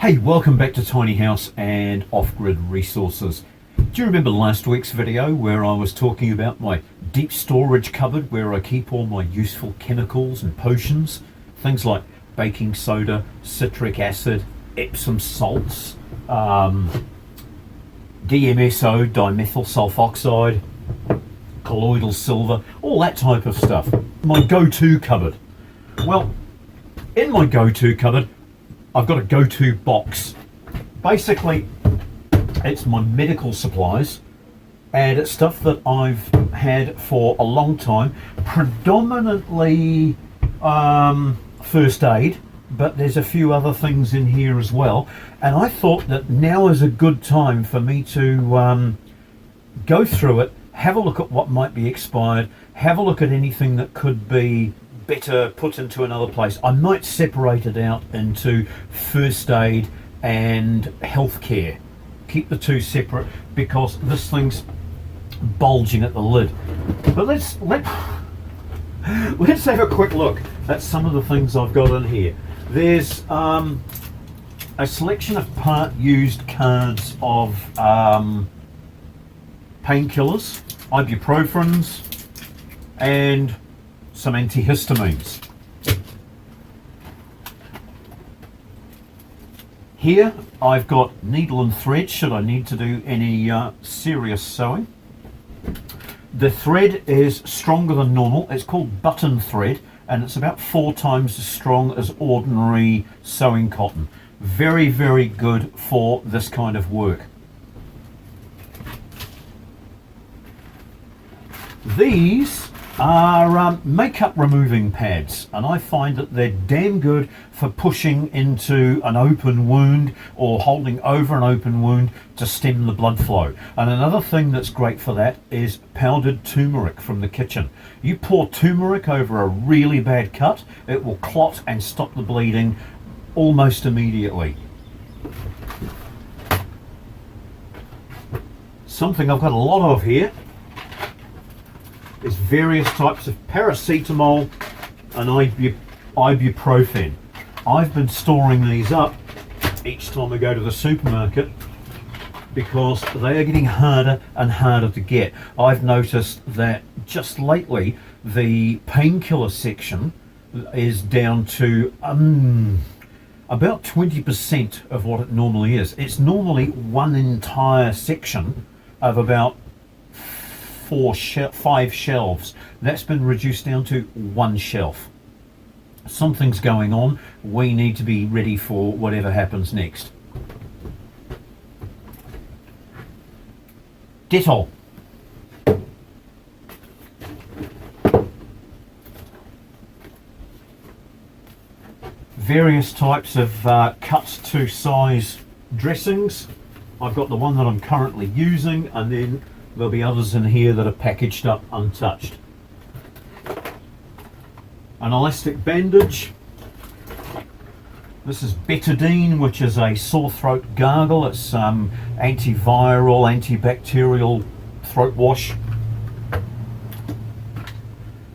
Hey, welcome back to Tiny House and Off-Grid Resources. Do you remember last week's video where I was talking about my deep storage cupboard where I keep all my useful chemicals and potions? Things like baking soda, citric acid, Epsom salts, DMSO, dimethyl sulfoxide, colloidal silver, all that type of stuff. My go-to cupboard. Well, in my go-to cupboard, I've got a go-to box. Basically, it's my medical supplies and it's stuff that I've had for a long time, predominantly first aid, but there's a few other things in here as well. And I thought that now is a good time for me to go through it, have a look at what might be expired, have a look at anything that could be better put into another place. I might separate it out into first aid and healthcare. Keep the two separate because this thing's bulging at the lid. But let's have a quick look at some of the things I've got in here. There's a selection of part used cards of painkillers, ibuprofens, and some antihistamines. Here I've got needle and thread should I need to do any serious sewing. The thread is stronger than normal. It's called button thread and it's about 4 times as strong as ordinary sewing cotton. Very, very good for this kind of work. These are makeup removing pads, and I find that they're damn good for pushing into an open wound or holding over an open wound to stem the blood flow. And another thing that's great for that is powdered turmeric from the kitchen. You pour turmeric over a really bad cut, it will clot and stop the bleeding almost immediately. Something I've got a lot of here is various types of paracetamol and ibuprofen. I've been storing these up each time I go to the supermarket because they are getting harder and harder to get. I've noticed that just lately the painkiller section is down to about 20% of what it normally is. It's normally one entire section of about 5 shelves. That's been reduced down to 1 shelf. Something's going on. We need to be ready for whatever happens next. Dettol. Various types of cut to size dressings. I've got the one that I'm currently using, and then there'll be others in here that are packaged up untouched. An elastic bandage. This is betadine, which is a sore throat gargle. It's antiviral, antibacterial throat wash.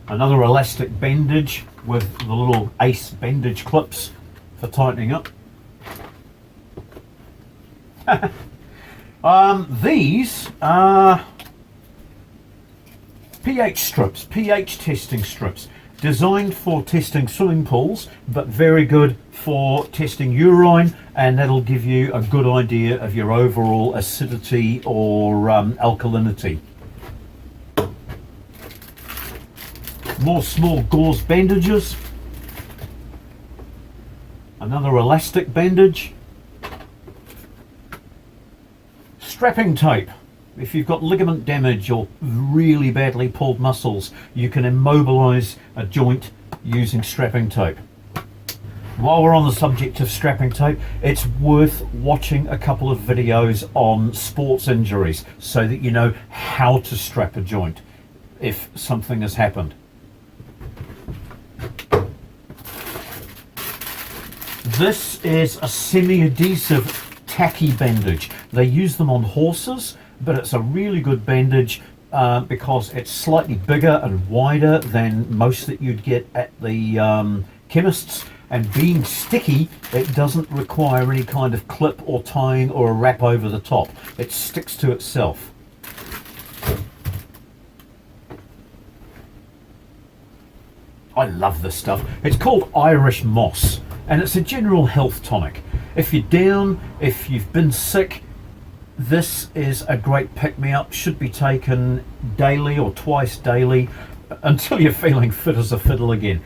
Another elastic bandage with the little ace bandage clips for tightening up. These are pH strips, pH testing strips, designed for testing swimming pools, but very good for testing urine, and that'll give you a good idea of your overall acidity or alkalinity. More small gauze bandages. Another elastic bandage. Strapping tape. If you've got ligament damage or really badly pulled muscles, you can immobilize a joint using strapping tape. While we're on the subject of strapping tape, it's worth watching a couple of videos on sports injuries so that you know how to strap a joint if something has happened. This is a semi-adhesive tacky bandage. They use them on horses, but it's a really good bandage because it's slightly bigger and wider than most that you'd get at the chemists, And being sticky, it doesn't require any kind of clip or tying or a wrap over the top. It sticks to itself. I love this stuff. It's called Irish moss, and it's a general health tonic. If you're down, if you've been sick, this is a great pick-me-up. Should be taken daily or twice daily until you're feeling fit as a fiddle again.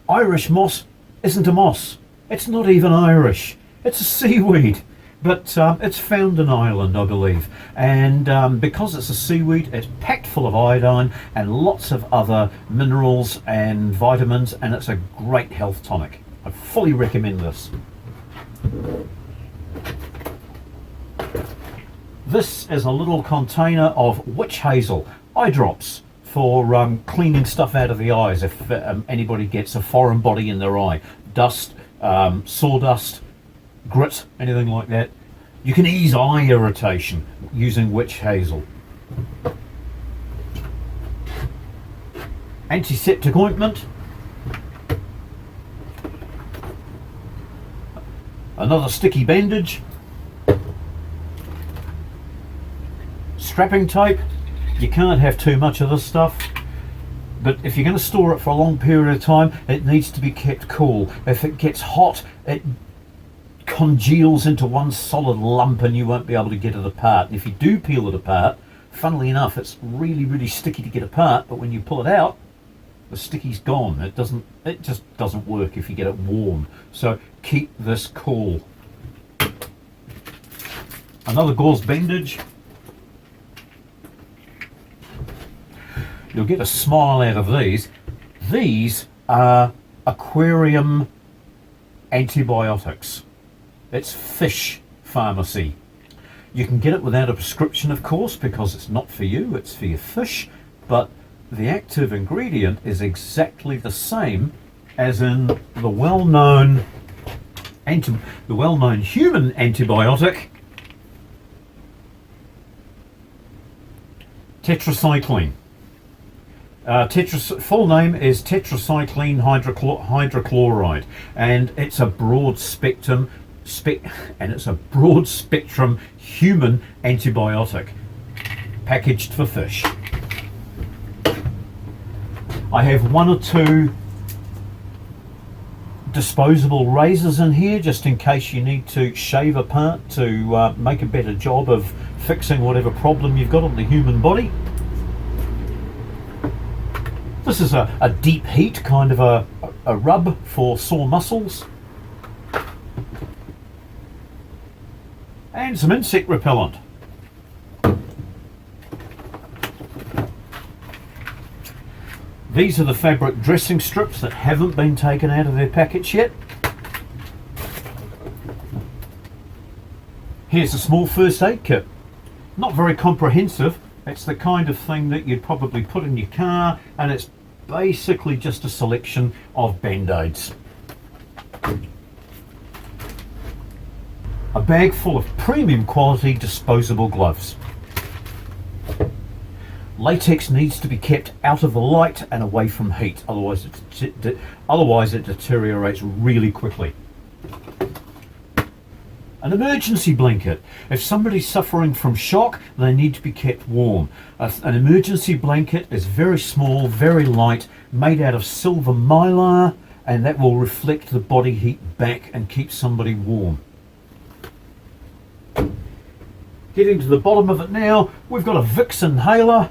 Irish moss isn't a moss. It's not even Irish. It's a seaweed. But it's found in Ireland, I believe. And because it's a seaweed, it's packed full of iodine and lots of other minerals and vitamins, and it's a great health tonic. I fully recommend this. This is a little container of witch hazel eye drops for cleaning stuff out of the eyes if anybody gets a foreign body in their eye. Dust, sawdust, grit, anything like that. You can ease eye irritation using witch hazel. Antiseptic ointment. Another sticky bandage. Strapping tape. You can't have too much of this stuff, but if you're going to store it for a long period of time, it needs to be kept cool. If it gets hot, it congeals into one solid lump and you won't be able to get it apart. And if you do peel it apart, funnily enough, it's really, really sticky to get apart, but when you pull it out, the sticky's gone. It just doesn't work if you get it warm. So keep this cool. Another gauze bandage. You'll get a smile out of these. These are Aquarium Antibiotics. It's fish pharmacy. You can get it without a prescription, of course, because it's not for you, it's for your fish, but the active ingredient is exactly the same as in the well-known human antibiotic, tetracycline. Full name is tetracycline hydrochloride, and it's a broad spectrum human antibiotic packaged for fish. I have one or two disposable razors in here just in case you need to shave a part to make a better job of fixing whatever problem you've got on the human body. This is a deep heat kind of a rub for sore muscles. And some insect repellent. These are the fabric dressing strips that haven't been taken out of their packets yet. Here's a small first aid kit. Not very comprehensive. It's the kind of thing that you'd probably put in your car, and it's basically just a selection of band-aids. A bag full of premium quality disposable gloves. Latex needs to be kept out of the light and away from heat, otherwise it deteriorates really quickly. An emergency blanket. If somebody's suffering from shock, they need to be kept warm. An emergency blanket is very small, very light, made out of silver mylar, and that will reflect the body heat back and keep somebody warm. Getting to the bottom of it now, we've got a Vicks inhaler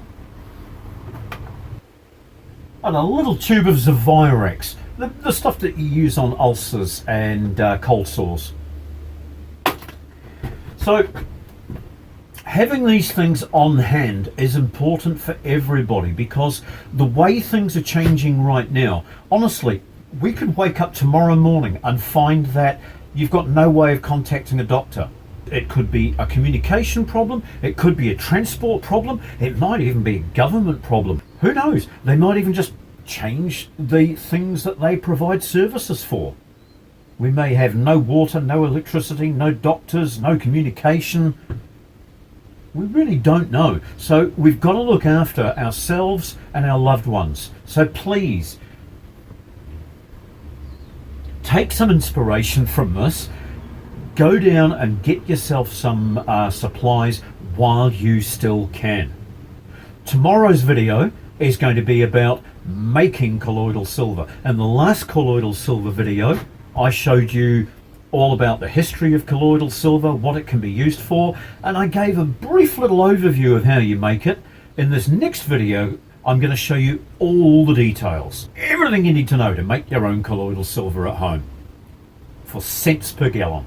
and a little tube of Zavirax, the stuff that you use on ulcers and cold sores. So having these things on hand is important for everybody, because the way things are changing right now, honestly, we could wake up tomorrow morning and find that you've got no way of contacting a doctor. It could be a communication problem, it could be a transport problem, it might even be a government problem. Who knows? They might even just change the things that they provide services for. We may have no water, no electricity, no doctors, no communication. We really don't know. So we've got to look after ourselves and our loved ones. So please, take some inspiration from this. Go down and get yourself some supplies while you still can. Tomorrow's video is going to be about making colloidal silver. In the last colloidal silver video, I showed you all about the history of colloidal silver, what it can be used for, and I gave a brief little overview of how you make it. In this next video, I'm going to show you all the details, everything you need to know to make your own colloidal silver at home for cents per gallon.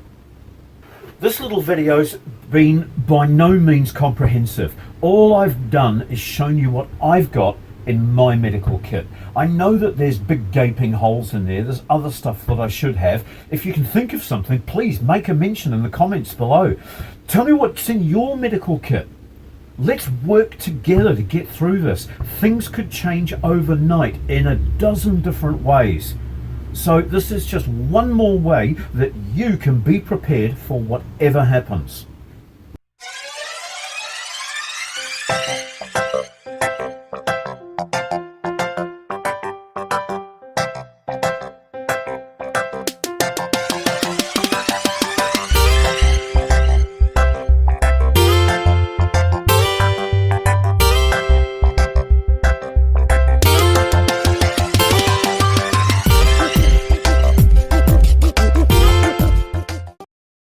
This little video's been by no means comprehensive. All I've done is shown you what I've got in my medical kit. I know that there's big gaping holes in there. There's other stuff that I should have. If you can think of something, please make a mention in the comments below. Tell me what's in your medical kit. Let's work together to get through this. Things could change overnight in a dozen different ways. So this is just one more way that you can be prepared for whatever happens.